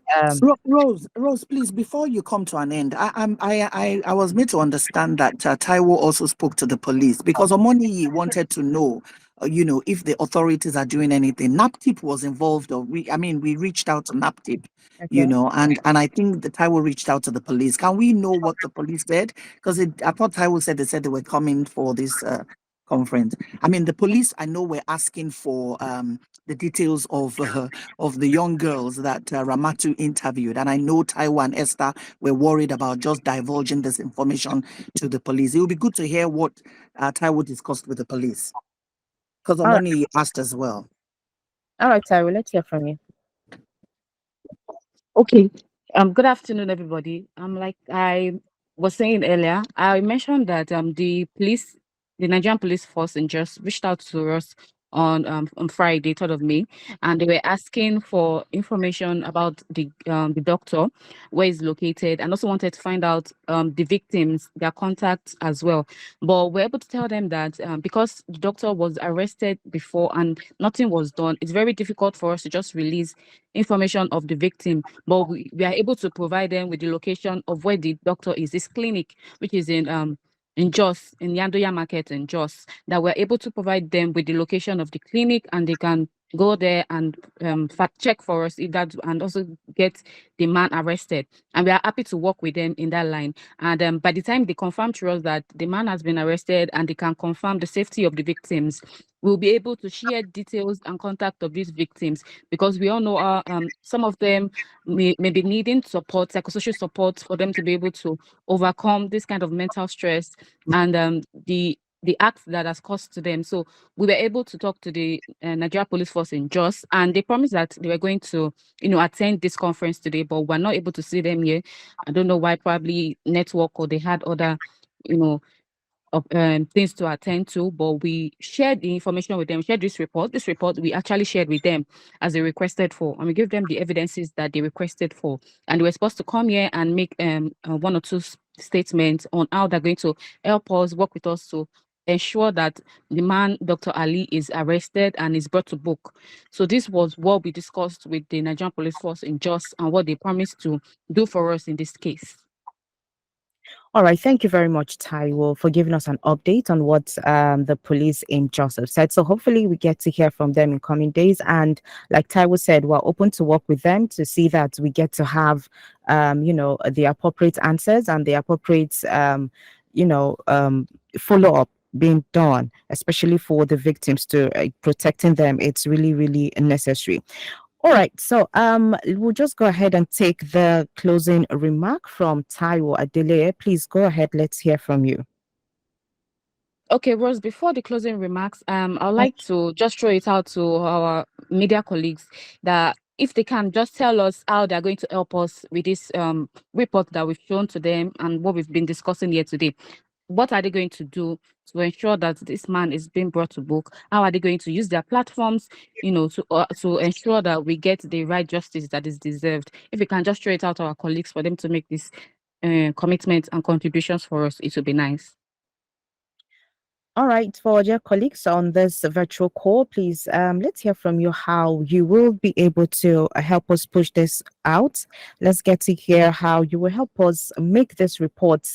Speaker 2: Rose, please, before you come to an end, I was made to understand that Taiwo also spoke to the police because Omoni wanted to know, if the authorities are doing anything. NAPTIP was involved, or we reached out to NAPTIP,
Speaker 1: Okay.
Speaker 2: and I think the Taiwo reached out to the police. Can we know what the police said? Because I thought Taiwo said they were coming for this conference. The police I know were asking for the details of the young girls that Ramatu interviewed, and I know Taiwan and Esther were worried about just divulging this information to the police. It would be good to hear what Taiwo discussed with the police, because Omoni asked as well.
Speaker 1: All right, Taiwo, let's hear from you.
Speaker 15: Okay. Good afternoon, everybody. Like I was saying earlier, I mentioned that the Nigerian police force in Jos reached out to us on Friday, 3rd of May, and they were asking for information about the doctor, where he's located, and also wanted to find out the victims, their contacts as well. But we're able to tell them that because the doctor was arrested before and nothing was done, it's very difficult for us to just release information of the victim. But we are able to provide them with the location of where the doctor is. This clinic, which is in Jos, in Yandoya Market in Jos, that we're able to provide them with the location of the clinic, and they can go there and fact check for us if that, and also get the man arrested. And we are happy to work with them in that line. And by the time they confirm to us that the man has been arrested and they can confirm the safety of the victims, we'll be able to share details and contact of these victims, because we all know some of them may be needing support, psychosocial support, for them to be able to overcome this kind of mental stress and the acts that has caused to them. So we were able to talk to the Nigeria Police Force in Jos, and they promised that they were going to, attend this conference today, but we're not able to see them here. I don't know why, probably network, or they had other, things to attend to, but we shared the information with them, shared this report. This report we actually shared with them as they requested for, and we gave them the evidences that they requested for. And they were supposed to come here and make one or two statements on how they're going to help us, work with us to ensure that the man, Dr. Ali, is arrested and is brought to book. So this was what we discussed with the Nigerian Police Force in Jos and what they promised to do for us in this case.
Speaker 1: All right, thank you very much, Taiwo, for giving us an update on what the police in Joseph said. So hopefully we get to hear from them in coming days. And like Taiwo said, we're open to work with them to see that we get to have, the appropriate answers and the appropriate, follow-up being done, especially for the victims, to protecting them. It's really, really necessary. All right, so we'll just go ahead and take the closing remark from Taiwo Adeleye. Please go ahead. Let's hear from you.
Speaker 15: Okay, Rose, before the closing remarks, I'd like to just throw it out to our media colleagues that if they can just tell us how they're going to help us with this report that we've shown to them and what we've been discussing here today. What are they going to do to ensure that this man is being brought to book? How are they going to use their platforms, to ensure that we get the right justice that is deserved? If we can just throw it out to our colleagues for them to make this commitment and contributions for us, it would be nice.
Speaker 1: All right, for your colleagues on this virtual call, please let's hear from you how you will be able to help us push this out. Let's get to hear how you will help us make this report,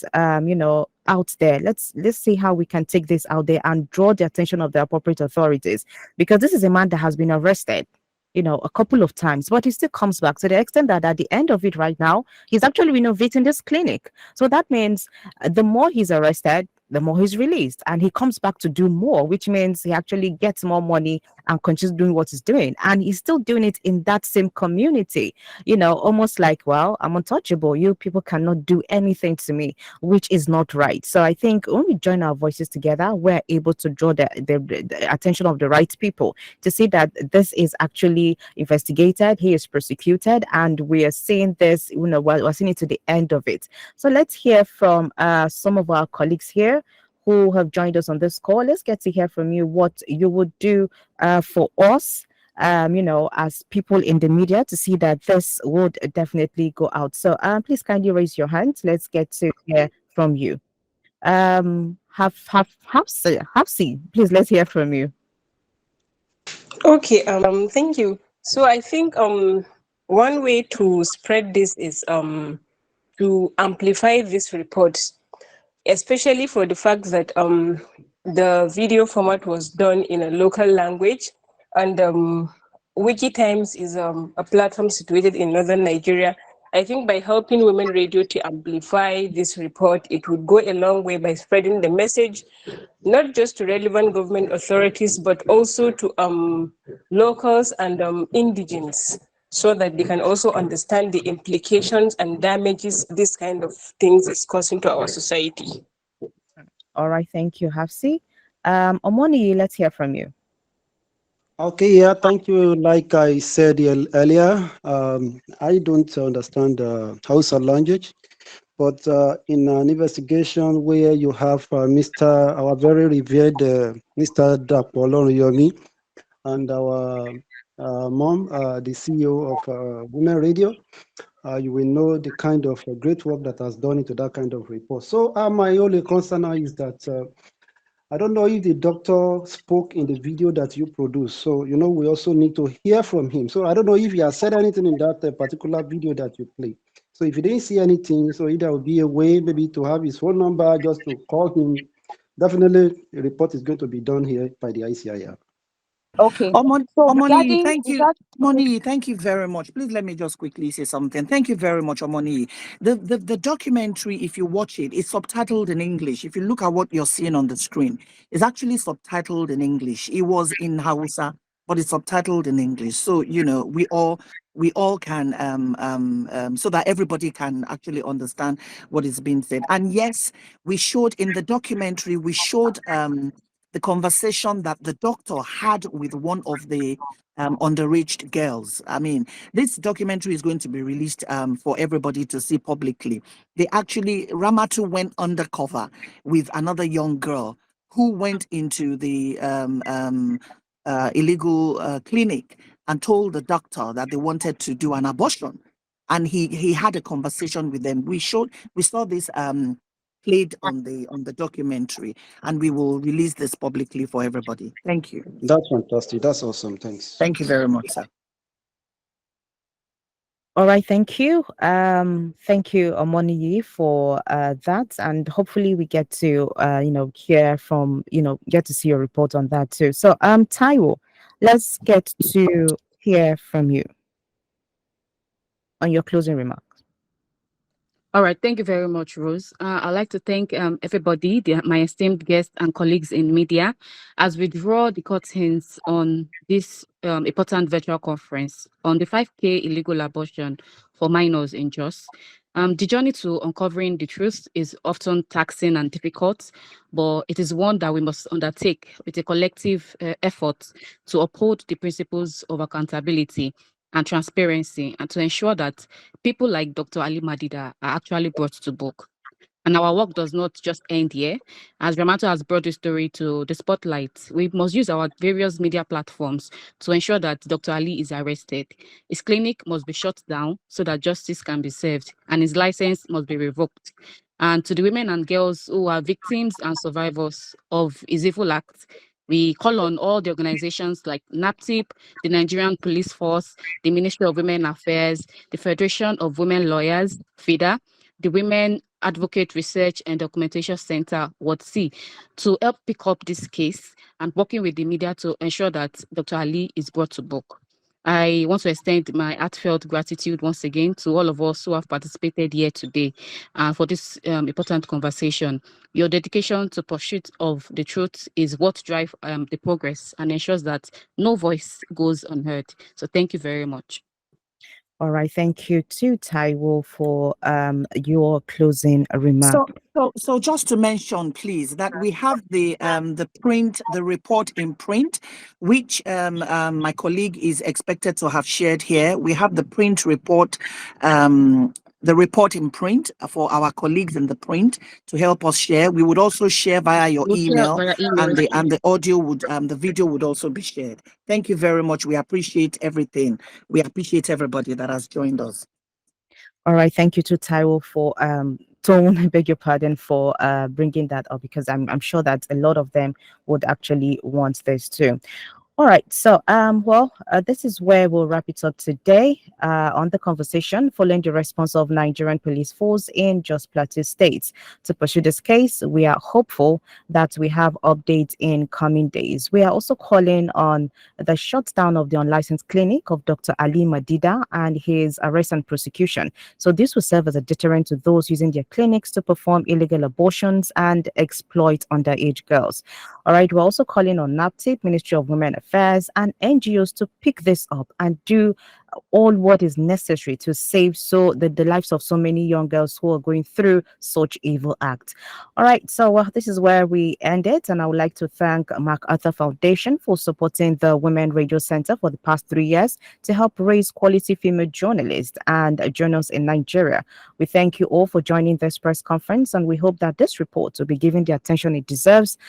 Speaker 1: out there. Let's see how we can take this out there and draw the attention of the appropriate authorities, because this is a man that has been arrested a couple of times, but he still comes back, to the extent that at the end of it right now, he's actually renovating this clinic. So that means the more he's arrested, the more he's released, and he comes back to do more, which means he actually gets more money and continues doing what he's doing. And he's still doing it in that same community, almost like, well, I'm untouchable. You people cannot do anything to me, which is not right. So I think when we join our voices together, we're able to draw the attention of the right people to see that this is actually investigated, he is prosecuted, and we are seeing this, we're seeing it to the end of it. So let's hear from some of our colleagues here who have joined us on this call. Let's get to hear from you what you would do for us as people in the media to see that this would definitely go out. So please kindly raise your hand. Let's get to hear from you. Hafsi, please let's hear from you.
Speaker 13: Okay, thank you. So I think one way to spread this is to amplify this report, especially for the fact that the video format was done in a local language, and Wiki Times is a platform situated in northern Nigeria. I think by helping Women Radio to amplify this report, it would go a long way by spreading the message, not just to relevant government authorities, but also to locals and indigenes, so that they can also understand the implications and damages this kind of things is causing to our society.
Speaker 1: All right, thank you, Hafsi. Omoni, let's hear from you.
Speaker 14: Okay, yeah, thank you. Like I said earlier, I don't understand Hausa language, but in an investigation where you have our very revered Mr. Dapolo Yomi, and our mom, the CEO of Women Radio, you will know the kind of great work that has done into that kind of report. So my only concern now is that I don't know if the doctor spoke in the video that you produced. So, we also need to hear from him. So I don't know if he has said anything in that particular video that you played. So if you didn't see anything, so there will be a way maybe to have his phone number just to call him. Definitely, a report is going to be done here by the ICIR.
Speaker 2: Okay. Omoni, thank you. Omoni, thank you very much. Please let me just quickly say something. Thank you very much, Omoni. The documentary, if you watch it, is subtitled in English. If you look at what you're seeing on the screen, it's actually subtitled in English. It was in Hausa, but it's subtitled in English. So, we all can so that everybody can actually understand what is being said. And yes, we showed in the documentary, we showed the conversation that the doctor had with one of the underage girls. I mean, this documentary is going to be released for everybody to see publicly. Ramatu went undercover with another young girl who went into the illegal clinic and told the doctor that they wanted to do an abortion. And he had a conversation with them. We saw this played on the documentary, and we will release this publicly for everybody. Thank you.
Speaker 14: That's fantastic. That's awesome. Thanks.
Speaker 2: Thank you very much, sir.
Speaker 1: All right, thank you. Thank you, Omoniyi, for that, and hopefully we get to hear from get to see your report on that too. So Taiwo, let's get to hear from you on your closing remarks.
Speaker 15: All right, thank you very much, Rose. I'd like to thank everybody, my esteemed guests and colleagues in media, as we draw the curtains on this important virtual conference on the 5K illegal abortion for minors in Jos. The journey to uncovering the truth is often taxing and difficult, but it is one that we must undertake with a collective effort to uphold the principles of accountability and transparency, and to ensure that people like Dr. Ali Madida are actually brought to book. And our work does not just end here. As Ramatu has brought the story to the spotlight, we must use our various media platforms to ensure that Dr. Ali is arrested. His clinic must be shut down so that justice can be served, and his license must be revoked. And to the women and girls who are victims and survivors of his evil acts, we call on all the organizations like NAPTIP, the Nigerian Police Force, the Ministry of Women Affairs, the Federation of Women Lawyers, FIDA, the Women Advocate Research and Documentation Center, WADC, to help pick up this case and working with the media to ensure that Dr. Ali is brought to book. I want to extend my heartfelt gratitude once again to all of us who have participated here today for this important conversation. Your dedication to pursuit of the truth is what drives the progress and ensures that no voice goes unheard. So thank you very much.
Speaker 1: All right, thank you to Taiwo for your closing remark.
Speaker 2: So just to mention, please, that we have the report in print, which my colleague is expected to have shared here. We have the print report the report in print for our colleagues in the print to help us share. We would also share via your
Speaker 15: We'll share
Speaker 2: email,
Speaker 15: via email.
Speaker 2: and the audio would the video would also be shared. Thank you very much. We appreciate everything. We appreciate everybody that has joined us.
Speaker 1: All right, thank you to Taiwo for Tone, I beg your pardon for bringing that up, because I'm sure that a lot of them would actually want this too. All right, so this is where we'll wrap it up today on the conversation following the response of Nigerian police force in Jos Plateau State to pursue this case. We are hopeful that we have updates in coming days. We are also calling on the shutdown of the unlicensed clinic of Dr. Ali Madida and his arrest and prosecution. So this will serve as a deterrent to those using their clinics to perform illegal abortions and exploit underage girls. All right, we're also calling on NAPTIP, Ministry of Women Affairs, and NGOs to pick this up and do all what is necessary to save the lives of so many young girls who are going through such evil acts. All right, so this is where we end it, and I would like to thank MacArthur Foundation for supporting the Women Radio Center for the past 3 years to help raise quality female journalists and journals in Nigeria. We thank you all for joining this press conference, and we hope that this report will be given the attention it deserves,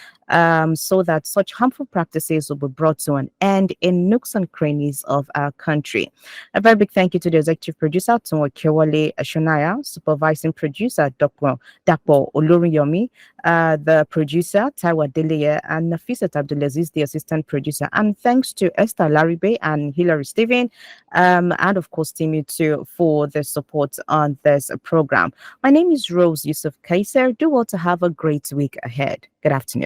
Speaker 1: so that such harmful practices will be brought to an end in nooks and crannies of our country. A very big thank you to the executive producer, Tunwakewale Shonaya, supervising producer, Dapo Oloriyomi, the producer, Taiwa Deleye, and Nafisat Abdulaziz, the assistant producer. And thanks to Esther Laribe and Hilary Stephen, and of course, Timmy too, for the support on this program. My name is Rose Yusuf Kaiser. Do well to have a great week ahead. Good afternoon.